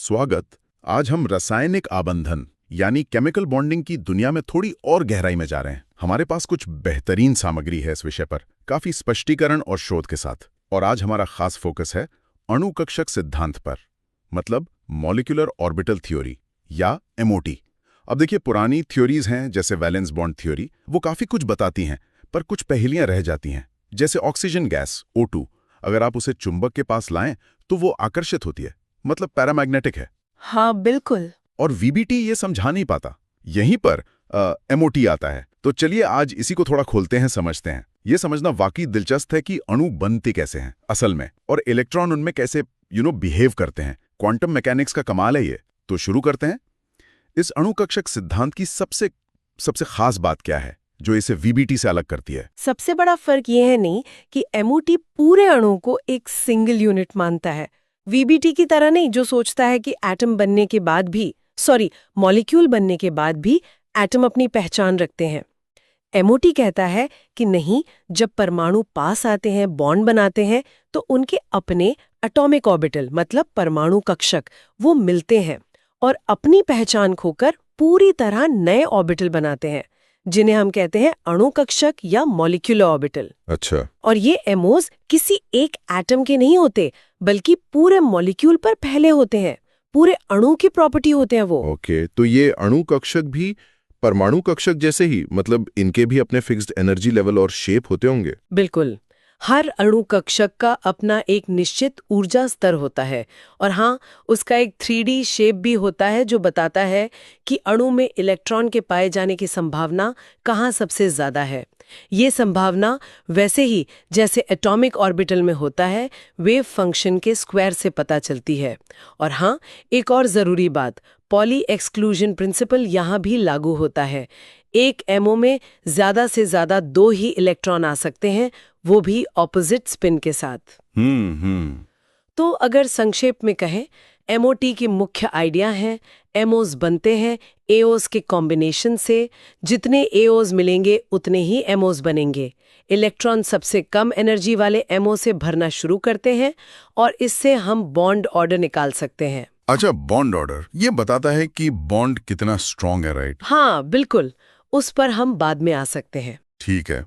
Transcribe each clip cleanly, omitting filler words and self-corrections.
स्वागत। आज हम रासायनिक आबंधन यानी केमिकल बॉन्डिंग की दुनिया में थोड़ी और गहराई में जा रहे हैं। हमारे पास कुछ बेहतरीन सामग्री है इस विषय पर, काफी स्पष्टीकरण और शोध के साथ। और आज हमारा खास फोकस है अणुकक्षक सिद्धांत पर, मतलब मॉलिक्यूलर ऑर्बिटल थ्योरी या एमओटी। अब देखिए, पुरानी थ्योरीज हैं जैसे वैलेंस बॉन्ड थ्योरी, वो काफी कुछ बताती हैं, पर कुछ पहेलियां रह जाती हैं। जैसे ऑक्सीजन गैस O2, अगर आप उसे चुंबक के पास लाएं तो वो आकर्षित होती है, मतलब पैरामैग्नेटिक है। हाँ बिल्कुल। और वीबीटी ये समझा नहीं पाता। यहीं पर एमओटी आता है। तो चलिए आज इसी को थोड़ा खोलते हैं, समझते हैं। ये समझना वाकई दिलचस्प है कि अणु बनते कैसे हैं असल में, और इलेक्ट्रॉन उनमें कैसे बिहेव करते हैं। क्वांटम मैकेनिक्स का कमाल है ये। तो शुरू करते हैं। इस अणुकक्षक सिद्धांत की सबसे खास बात क्या है जो इसे वीबीटी से अलग करती है? सबसे बड़ा फर्क ये है नहीं कि एमओटी पूरे अणु को एक सिंगल यूनिट मानता है, वीबीटी की तरह नहीं जो सोचता है कि एटम बनने के बाद भी मॉलिक्यूल बनने के बाद भी एटम अपनी पहचान रखते हैं। एमओटी कहता है कि नहीं, जब परमाणु पास आते हैं, बॉन्ड बनाते हैं, तो उनके अपने एटॉमिक ऑर्बिटल मतलब परमाणु कक्षक वो मिलते हैं और अपनी पहचान खोकर पूरी तरह नए ऑर्बिटल बनाते हैं, जिन्हें हम कहते हैं अणु कक्षक या मॉलिक्यूलर ऑर्बिटल। अच्छा। और ये एमओज किसी एक एटम के नहीं होते, बल्कि पूरे मॉलिक्यूल पर फैले होते हैं, पूरे अणु की प्रॉपर्टी होते हैं वो। ओके, तो ये अणु कक्षक भी परमाणु कक्षक जैसे ही, मतलब इनके भी अपने फिक्स्ड एनर्जी लेवल और शेप होते होंगे? बिल्कुल। हर अणु कक्षक का अपना एक निश्चित ऊर्जा स्तर होता है, और हाँ, उसका एक 3D शेप भी होता है जो बताता है कि अणु में इलेक्ट्रॉन के पाए जाने की संभावना कहाँ सबसे ज्यादा है। ये संभावना वैसे ही जैसे एटॉमिक ऑर्बिटल में होता है, वेव फंक्शन के स्क्वायर से पता चलती है। और हाँ, एक और जरूरी बात, पॉली एक्सक्लूजन प्रिंसिपल यहाँ भी लागू होता है। एक एमओ में ज्यादा से ज्यादा 2 ही इलेक्ट्रॉन आ सकते हैं, वो भी ऑपोजिट स्पिन के साथ। तो अगर संक्षेप में कहें, एमओटी की मुख्य आइडिया है, एमओज बनते हैं एओज के कॉम्बिनेशन से। जितने एओज मिलेंगे उतने ही एमओज बनेंगे। इलेक्ट्रॉन सबसे कम एनर्जी वाले एमओ से भरना शुरू करते हैं और इससे हम बॉन्ड ऑर्डर निकाल सकते हैं। अच्छा, बॉन्ड ऑर्डर ये बताता है कि बॉन्ड कितना स्ट्रांग है, राइट? हाँ बिल्कुल, उस पर हम बाद में आ सकते हैं। ठीक है,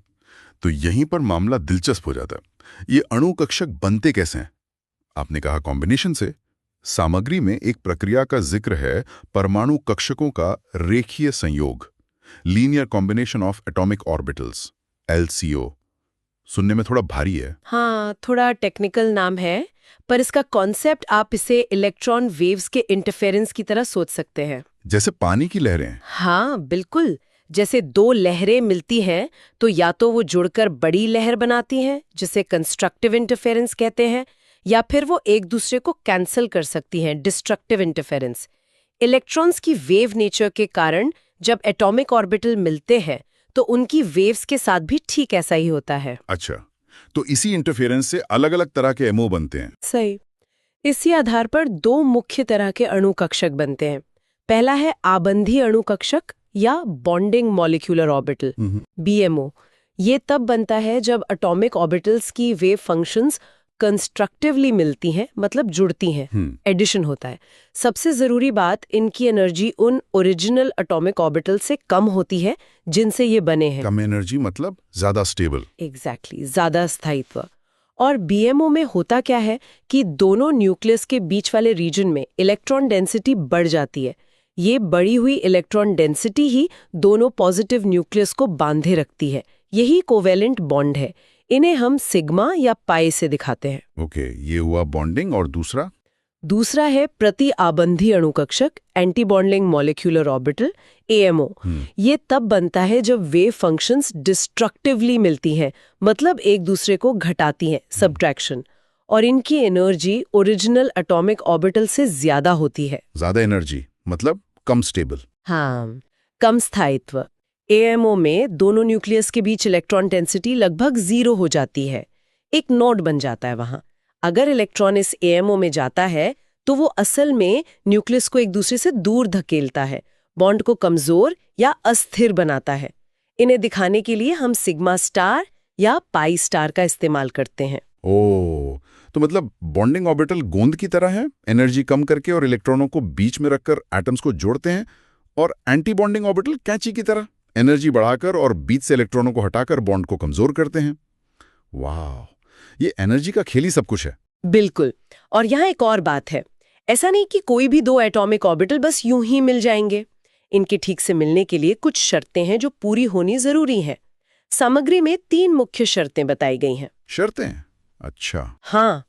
तो यहीं पर मामला दिलचस्प हो जाता है। ये अणु कक्षक बनते कैसे हैं? आपने कहा कॉम्बिनेशन से। सामग्री में एक प्रक्रिया का जिक्र है, परमाणु कक्षकों का रेखीय संयोग, linear combination of atomic orbitals, LCO। सुनने में थोड़ा भारी है। हाँ, थोड़ा टेक्निकल नाम है, पर इसका कॉन्सेप्ट आप इसे इलेक्ट्रॉन वेव्स के इंटरफेरेंस की तरह सोच सकते हैं। जैसे पानी की लहरें। हाँ बिल्कुल, जैसे 2 लहरें मिलती हैं तो या तो वो जुड़कर बड़ी लहर बनाती हैं, जिसे कंस्ट्रक्टिव इंटरफेरेंस कहते हैं, या फिर वो एक दूसरे को कैंसिल कर सकती हैं, डिस्ट्रक्टिव इंटरफेरेंस। इलेक्ट्रॉन्स की वेव नेचर के कारण जब एटॉमिक ऑर्बिटल मिलते हैं तो उनकी वेव्स के साथ भी ठीक ऐसा ही होता है। अच्छा, तो इसी इंटरफेरेंस से अलग अलग तरह के एमओ बनते हैं। सही। इसी आधार पर 2 मुख्य तरह के अणु कक्षक बनते हैं। पहला है आबंधी अणु कक्षक या बॉन्डिंग मॉलिक्यूलर ऑर्बिटल, BMO। ये तब बनता है जब एटॉमिक ऑर्बिटल्स की वेव फंक्शंस कंस्ट्रक्टिवली मिलती हैं, मतलब जुड़ती हैं, एडिशन होता है। सबसे जरूरी बात, इनकी एनर्जी उन ओरिजिनल एटॉमिक ऑर्बिटल से कम होती है जिनसे ये बने हैं। कम एनर्जी मतलब ज्यादा स्टेबल। एग्जैक्टली, ज्यादा स्थायित्व। और BMO में होता क्या है कि दोनों न्यूक्लियस के बीच वाले रीजन में इलेक्ट्रॉन डेंसिटी बढ़ जाती है। ये बढ़ी हुई इलेक्ट्रॉन डेंसिटी ही दोनों पॉजिटिव न्यूक्लियस को बांधे रखती है। यही कोवेलेंट बॉन्ड है। इन्हें हम सिग्मा या पाई से दिखाते हैं। ओके, ये हुआ बॉन्डिंग। और दूसरा है प्रति आबंधी अणुकक्षक, anti bonding molecular orbital, AMO। ये तब बनता है जब वेव फंक्शंस डिस्ट्रक्टिवली मिलती हैं, मतलब एक दूसरे को घटाती हैं, सब्ट्रैक्शन, और इनकी एनर्जी ओरिजिनल एटॉमिक ऑर्बिटल से ज्यादा होती है। ज्यादा एनर्जी मतलब कम स्टेबल। हाँ, कम स्थायित्व। AMO में दोनों न्यूक्लियस के बीच इलेक्ट्रॉन डेंसिटी लगभग 0 हो जाती है। एक नोड बन जाता है वहां। अगर इलेक्ट्रॉन इस AMO में जाता है तो वो असल में न्यूक्लियस को एक दूसरे से दूर धकेलता है, बॉन्ड को कमजोर या अस्थिर बनाता है। इन्हें दिखाने के लिए हम सिग्मा स्टार या पाई स्टार का इस्तेमाल करते हैं। ओह, तो मतलब बॉन्डिंग ऑर्बिटल गोंद की तरह है, एनर्जी कम करके और इलेक्ट्रॉनों को बीच में रखकर एटम्स को जोड़ते हैं, और एंटी बॉन्डिंग ऑर्बिटल कैंची की तरह एनर्जी बढ़ाकर और बीच से इलेक्ट्रॉनों को हटाकर बॉन्ड को कमजोर करते हैं। वाह, ये एनर्जी का खेल ही सब कुछ है। बिल्कुल। और यहाँ एक और बात है, ऐसा नहीं कि कोई भी दो एटॉमिक ऑर्बिटल बस यूं ही मिल जाएंगे। इनके ठीक से मिलने के लिए कुछ शर्तें हैं जो पूरी होनी जरूरी है। सामग्री में 3 मुख्य शर्तें बताई गई हैं। शर्तें? अच्छा। हाँ,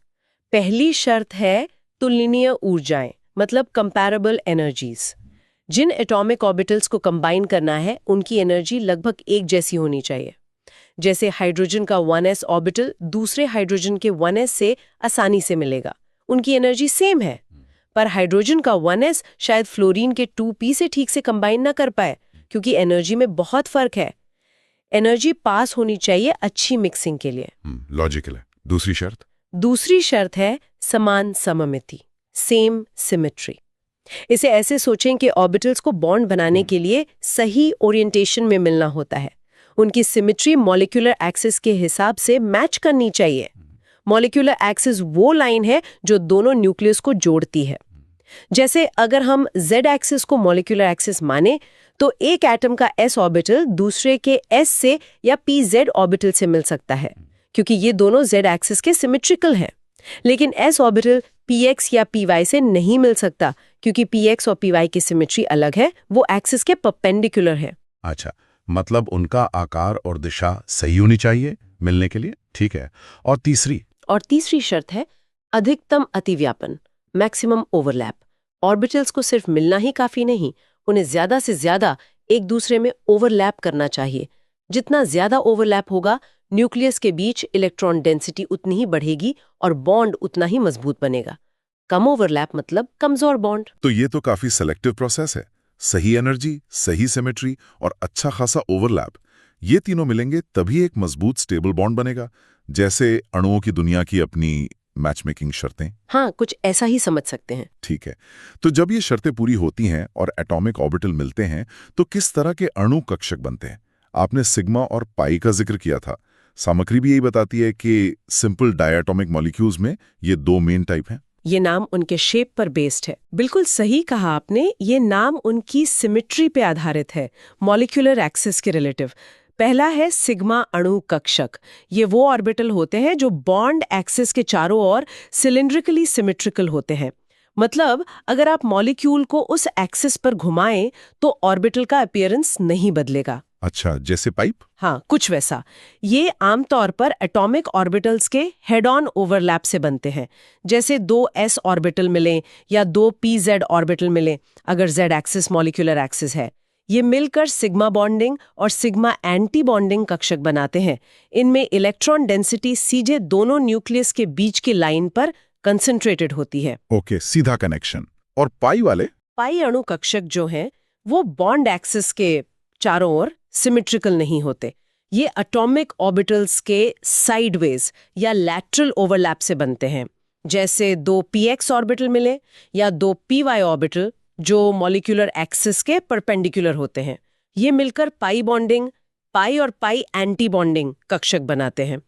पहली शर्त है तुलनीय ऊर्जाएं, मतलब कंपैरेबल एनर्जीज। जिन एटॉमिक ऑर्बिटल्स को कंबाइन करना है उनकी एनर्जी लगभग एक जैसी होनी चाहिए। जैसे हाइड्रोजन का 1s ऑर्बिटल दूसरे हाइड्रोजन के 1s से आसानी से मिलेगा, उनकी एनर्जी सेम है। पर हाइड्रोजन का 1s शायद फ्लोरीन के 2p से ठीक से कंबाइन ना कर पाए, क्योंकि एनर्जी में बहुत फर्क है। एनर्जी पास होनी चाहिए अच्छी मिक्सिंग के लिए। लॉजिकल है। दूसरी शर्त? दूसरी शर्त है समान सममिति, सेम सिमेट्री। इसे ऐसे सोचें कि ऑर्बिटल्स को बॉन्ड बनाने के लिए सही ओरिएंटेशन में मिलना होता है। उनकी सिमेट्री मॉलिक्यूलर एक्सिस के हिसाब से मैच करनी चाहिए। मॉलिक्यूलर एक्सिस वो लाइन है जो दोनों न्यूक्लियस को जोड़ती है। जैसे अगर हम z एक्सिस को मॉलिक्यूलर एक्सिस माने, तो एक एटम का s ऑर्बिटल दूसरे के s से या pz ऑर्बिटल से मिल सकता है, क्योंकि ये दोनों z एक्सिस के सिमेट्रिकल हैं। लेकिन s ऑर्बिटल px या py से नहीं मिल सकता, क्योंकि px और py की सिमेट्री अलग है, वो एक्सिस के परपेंडिकुलर है। अच्छा, मतलब उनका आकार और दिशा सही होनी चाहिए मिलने के लिए। ठीक है। और तीसरी शर्त है अधिकतम अतिव्यापन, मैक्सिमम ओवरलैप। ऑर्बिटल्स को सिर्फ मिलना ही काफी नहीं, उन्हें ज्यादा से ज्यादा एक दूसरे में ओवरलैप करना चाहिए। जितना ज्यादा ओवरलैप होगा, न्यूक्लियस के बीच इलेक्ट्रॉन डेंसिटी उतनी ही बढ़ेगी और बॉन्ड उतना ही मजबूत बनेगा। कम ओवरलैप मतलब कमजोर बॉन्ड। तो ये तो काफी सेलेक्टिव प्रोसेस है। सही एनर्जी, सही सिमेट्री और अच्छा खासा ओवरलैप, ये तीनों मिलेंगे तभी एक मजबूत स्टेबल बॉन्ड बनेगा, जैसे अणुओं की दुनिया की अपनी मैचमेकिंग शर्तें। हाँ, कुछ ऐसा ही समझ सकते हैं। ठीक है। तो जब ये शर्तें पूरी होती हैं और एटॉमिक ऑर्बिटल मिलते हैं, तो किस तरह के अणु कक्षक बनते हैं? आपने सिग्मा और पाई का जिक्र किया था। सामग्री भी यही बताती है कि सिंपल डायटोमिक मॉलिक्यूल्स में ये 2 मेन टाइप हैं। ये नाम उनके शेप पर बेस्ड है। बिल्कुल सही कहा आपने, ये नाम उनकी सिमेट्री पे आधारित है, मॉलिक्यूलर एक्सिस के रिलेटिव। पहला है सिग्मा अणु कक्षक। ये वो ऑर्बिटल होते हैं जो बॉन्ड एक्सिस के चारों ओर सिलिंड्रिकली सिमेट्रिकल होते हैं। मतलब अगर आप मॉलिक्यूल को उस एक्सिस पर घुमाएं तो ऑर्बिटल का अपीयरेंस नहीं बदलेगा। अच्छा, जैसे पाइप? हाँ, कुछ वैसा। ये आमतौर पर एटॉमिक ऑर्बिटल्स के हेड ऑन ओवरलैप से बनते हैं। जैसे 2 s ऑर्बिटल मिलें या 2 pz ऑर्बिटल मिलें, अगर z एक्सिस मॉलिक्यूलर एक्सिस है। ये मिलकर सिग्मा बॉन्डिंग और सिग्मा एंटी बॉन्डिंग कक्षक बनाते हैं। इनमें इलेक्ट्रॉन डेंसिटी सीधे दोनों न्यूक्लियस के बीच की लाइन पर कंसंट्रेटेड होती है। ओके, सीधा कनेक्शन। और पाई वाले? पाई अणु कक्षक जो हैं, वो बॉन्ड एक्सिस के चारों ओर सिमेट्रिकल नहीं होते। ये एटॉमिक ऑर्बिटल्स के साइडवेज या लैटरल ओवरलैप से बनते हैं। जैसे 2 px ऑर्बिटल मिले या 2 py ऑर्बिटल जो मॉलिक्यूलर एक्सिस के परपेंडिकुलर होते हैं। ये मिलकर पाई बॉन्डिंग, पाई और पाई एंटी बॉन्डिंग कक्षक बनाते हैं।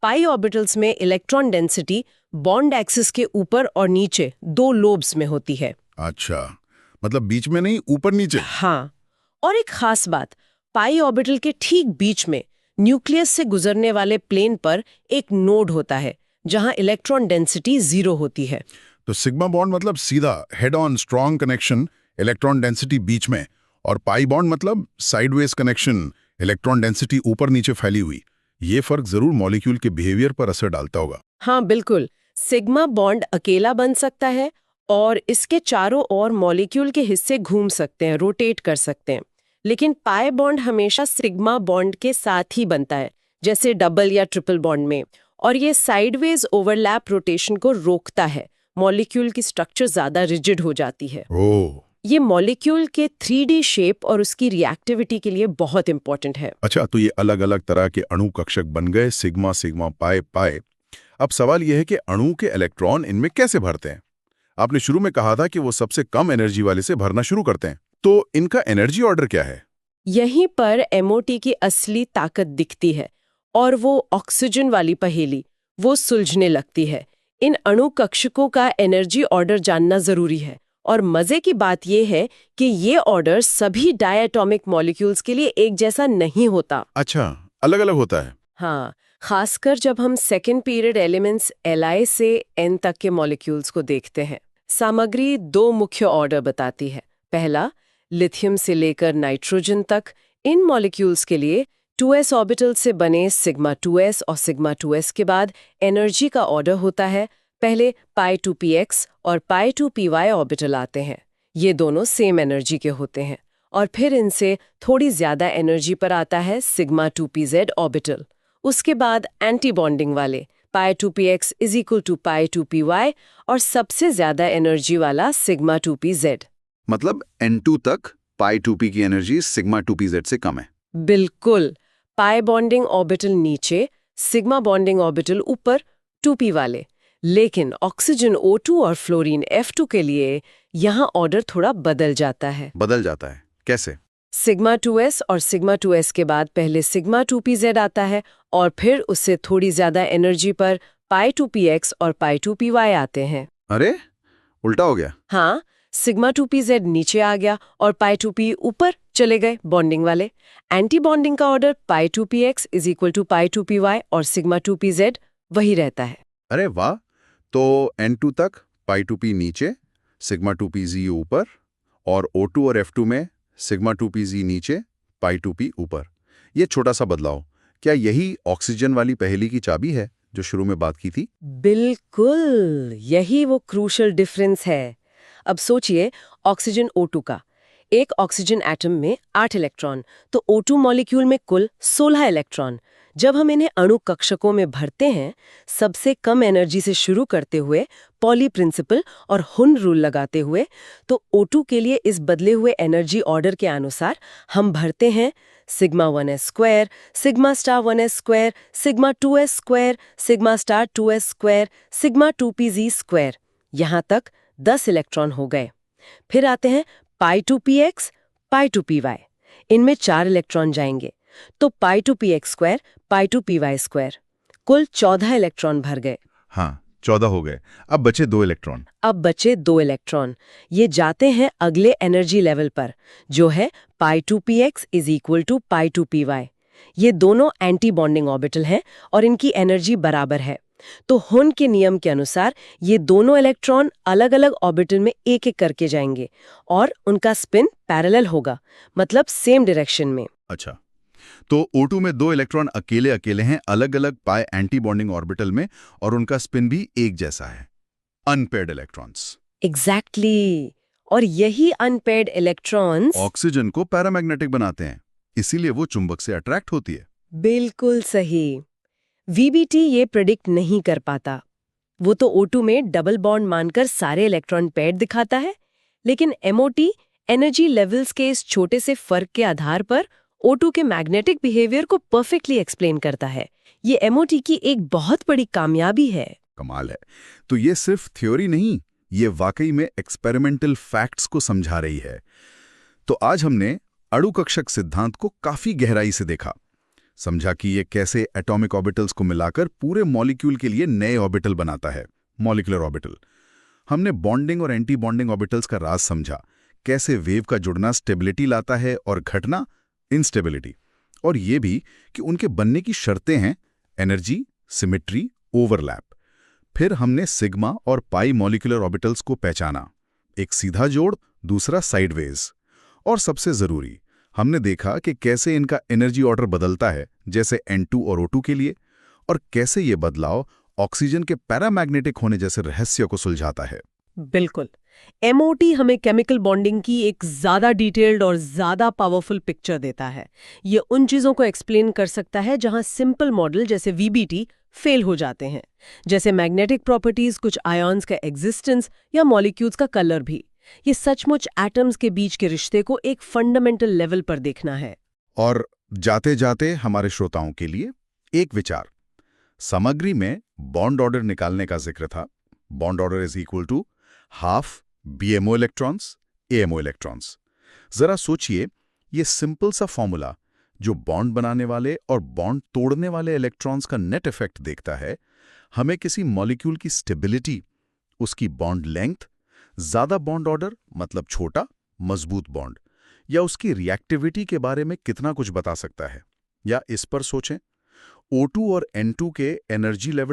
पाई ऑर्बिटल्स में इलेक्ट्रॉन डेंसिटी बॉन्ड एक्सिस के ऊपर और नीचे 2 लोब्स में होती है। अच्छा, मतलब बीच में नहीं, ऊपर नीचे। हाँ, और एक खास बात, पाई ऑर्बिटल के ठीक बीच में न्यूक्लियस से गुजरने वाले प्लेन पर एक नोड होता है जहां इलेक्ट्रॉन डेंसिटी 0 होती है। तो सिग्मा बॉन्ड मतलब सीधा head on strong connection, electron density बीच में, और पाई बॉन्ड मतलब साइडवेज कनेक्शन, इलेक्ट्रॉन डेंसिटी ऊपर नीचे फैली हुई। ये फर्क जरूर मॉलिक्यूल के बिहेवियर पर असर डालता होगा। हाँ बिल्कुल, सिग्मा बॉन्ड अकेला बन सकता है और इसके चारों ओर मॉलिक्यूल के हिस्से घूम सकते हैं, रोटेट कर सकते हैं। लेकिन पाई बॉन्ड हमेशा सिग्मा बॉन्ड के साथ ही बनता है, जैसे डबल या ट्रिपल बॉन्ड में, और ये साइडवेज ओवरलैप रोटेशन को रोकता है। मॉलिक्यूल की स्ट्रक्चर ज्यादा रिजिड हो जाती है। ये मॉलिक्यूल के 3D शेप और उसकी रिएक्टिविटी के लिए बहुत इंपॉर्टेंट है। अच्छा, तो ये अलग अलग तरह के अणु कक्षक बन गए, सिग्मा सिग्मा पाई पाई। अब सवाल यह है कि अणु के इलेक्ट्रॉन इनमें कैसे भरते हैं? आपने शुरू में कहा था कि वो सबसे कम एनर्जी वाले से भरना शुरू करते हैं, तो इनका एनर्जी ऑर्डर क्या है? यहीं पर MOT की असली ताकत दिखती है और वो ऑक्सीजन वाली पहेली वो सुलझने लगती है। इन अणु कक्षकों का एनर्जी ऑर्डर जानना जरूरी है। और मजे की बात यह है कि ये ऑर्डर सभी डायटॉमिक मॉलिक्यूल्स के लिए एक जैसा नहीं होता। अच्छा, अलग अलग होता है। हाँ, खासकर जब हम सेकेंड पीरियड एलिमेंट्स Li से N तक के मॉलिक्यूल्स को देखते हैं। सामग्री दो मुख्य ऑर्डर बताती है। पहला, लिथियम से लेकर नाइट्रोजन तक इन मॉलिक्यूल्स के लिए 2s ऑर्बिटल से बने सिग्मा 2s और सिग्मा 2s के बाद एनर्जी का ऑर्डर होता है। पहले π2px और π2py ऑर्बिटल आते हैं। ये दोनों सेम एनर्जी के होते हैं। और फिर इनसे थोड़ी ज्यादा एनर्जी पर आता है सिग्मा 2pz ऑर्बिटल। उसके बाद एंटी बॉन्डिंग वाले π2px = π2py और सबसे ज्यादा एनर्जी वाला सिग्मा 2pz। मतलब N2 तक π2p की एनर्जी सिग्मा 2pz से कम है। बिल्कुल, पाई बॉन्डिंग ऑर्बिटल नीचे, सिग्मा बॉन्डिंग ऑर्बिटल ऊपर, 2p वाले। लेकिन ऑक्सीजन O2 और फ्लोरीन F2 के लिए यहाँ ऑर्डर थोड़ा बदल जाता है। बदल जाता है कैसे? सिग्मा 2s और सिग्मा 2s के बाद पहले सिग्मा 2pz आता है और फिर उससे थोड़ी ज्यादा एनर्जी पर π2px और π2py आते हैं। अरे, उल्टा हो गया। हाँ, सिग्मा 2pz नीचे आ गया और π2p ऊपर चले गए बॉन्डिंग वाले। एंटी बॉन्डिंग का ऑर्डर π2px = π2py और सिग्मा 2pz वही रहता है। अरे वाह! तो N2 तक π2p नीचे, सिग्मा 2pz ऊपर, और O2 और F2 में सिग्मा 2pz नीचे, π2p ऊपर। ये छोटा सा बदलाव, क्या यही ऑक्सीजन वाली पहेली की चाबी है जो शुरू में बात की थी? बिल्कुल, यही वो क्रूशल डिफरेंस है। अब सोचिए ऑक्सीजन O2 का। एक ऑक्सीजन एटम में 8 इलेक्ट्रॉन, तो O2 मॉलिक्यूल में कुल 16 इलेक्ट्रॉन। जब हम इन्हें अणु कक्षकों में भरते हैं, सबसे कम एनर्जी से शुरू करते हुए पॉली प्रिंसिपल और हुन रूल लगाते हुए, तो O2 के लिए इस बदले हुए एनर्जी ऑर्डर के अनुसार हम भरते हैं sigma 1s², sigma star 1s², sigma 2s², sigma star 2s², sigma 2pz²। यहाँ तक 10 इलेक्ट्रॉन हो गए। फिर आते हैं π2px, π2py। इनमें 4 इलेक्ट्रॉन जाएंगे, तो π2px², π2py²। कुल 14 इलेक्ट्रॉन भर गए। हाँ, 14 हो गए। अब बचे 2 इलेक्ट्रॉन। अब बचे 2 इलेक्ट्रॉन। ये जाते हैं अगले एनर्जी लेवल पर, जो है π2px = π2py। ये दोनों एंटी बॉन्डिंग ऑर्बिटल हैं और इनकी एनर्जी बराबर है। तो हुन के नियम के अनुसार ये दोनों इलेक्ट्रॉन अलग अलग ऑर्बिटल में एक एक करके जाएंगे और उनका स्पिन पैरेलल होगा, मतलब सेम डायरेक्शन में। अच्छा, तो O2 में 2 इलेक्ट्रॉन अकेले अकेले हैं अलग अलग पाई एंटी बॉन्डिंग ऑर्बिटल में और उनका स्पिन भी एक जैसा है। Unpaired electrons. एग्जैक्टली। और यही अनपेयर्ड इलेक्ट्रॉन्स ऑक्सीजन को पैरामैग्नेटिक बनाते हैं, इसीलिए वो चुंबक से अट्रैक्ट होती है। बिल्कुल सही। VBT ये प्रेडिक्ट नहीं कर पाता। वो तो O2 में डबल बॉन्ड मानकर सारे इलेक्ट्रॉन पेयर्ड दिखाता है, लेकिन MOT एनर्जी लेवल्स के इस छोटे से फर्क के आधार पर O2 के मैग्नेटिक बिहेवियर को परफेक्टली एक्सप्लेन करता है। ये MOT की एक बहुत बड़ी कामयाबी है। कमाल है। तो ये सिर्फ थ्योरी नहीं, ये वाकई में एक्सपेरिमेंटल फैक्ट्स को समझा रही है। तो आज हमने अणुकक्षक सिद्धांत को काफी गहराई से देखा, समझा कि ये कैसे एटॉमिक ऑर्बिटल्स को मिलाकर पूरे मॉलिक्यूल के लिए नए ऑर्बिटल बनाता है, मॉलिक्यूलर ऑर्बिटल। हमने बॉन्डिंग और एंटी बॉन्डिंग ऑर्बिटल्स का राज समझा, कैसे वेव का जुड़ना स्टेबिलिटी लाता है और घटना इंस्टेबिलिटी, और ये भी कि उनके बनने की शर्तें हैं एनर्जी, सिमेट्री, ओवरलैप। फिर हमने सिग्मा और पाई मॉलिक्यूलर ऑर्बिटल्स को पहचाना, एक सीधा जोड़, दूसरा साइडवेज। और सबसे जरूरी, हमने देखा कि कैसे इनका एनर्जी ऑर्डर बदलता है, जैसे N2 और O2 के लिए, और कैसे ये बदलाव ऑक्सीजन के पैरामैग्नेटिक होने जैसे रहस्य को सुलझाता है। बिल्कुल। MOT हमें केमिकल बॉन्डिंग की एक ज्यादा डिटेल्ड और ज्यादा पावरफुल पिक्चर देता है। ये उन चीजों को एक्सप्लेन कर सकता है जहां सिंपल मॉडल जैसे VBT फेल हो जाते हैं, जैसे मैग्नेटिक प्रॉपर्टीज, कुछ आयॉन्स का एग्जिस्टेंस या मॉलिक्यूल्स का कलर भी। ये सचमुच एटम्स के बीच के रिश्ते को एक फंडामेंटल लेवल पर देखना है। और जाते जाते हमारे श्रोताओं के लिए एक विचार। सामग्री में बॉन्ड ऑर्डर निकालने का जिक्र था। Bond order = half BMO electrons, AMO electrons. जरा सोचिए, ये सिंपल सा फॉर्मूला जो बॉन्ड बनाने वाले और बॉन्ड तोड़ने वाले इलेक्ट्रॉन्स का नेट इफेक्ट देखता है, हमें किसी मॉलिक्यूल की स्टेबिलिटी, उसकी बॉन्ड लेंथ, ज्यादा बॉन्ड ऑर्डर मतलब छोटा मजबूत बॉन्ड, या उसकी रिएक्टिविटी के बारे में कितना कुछ बता सकता है। या इस पर सोचें, O2 और N2 के एनर्जी लेवल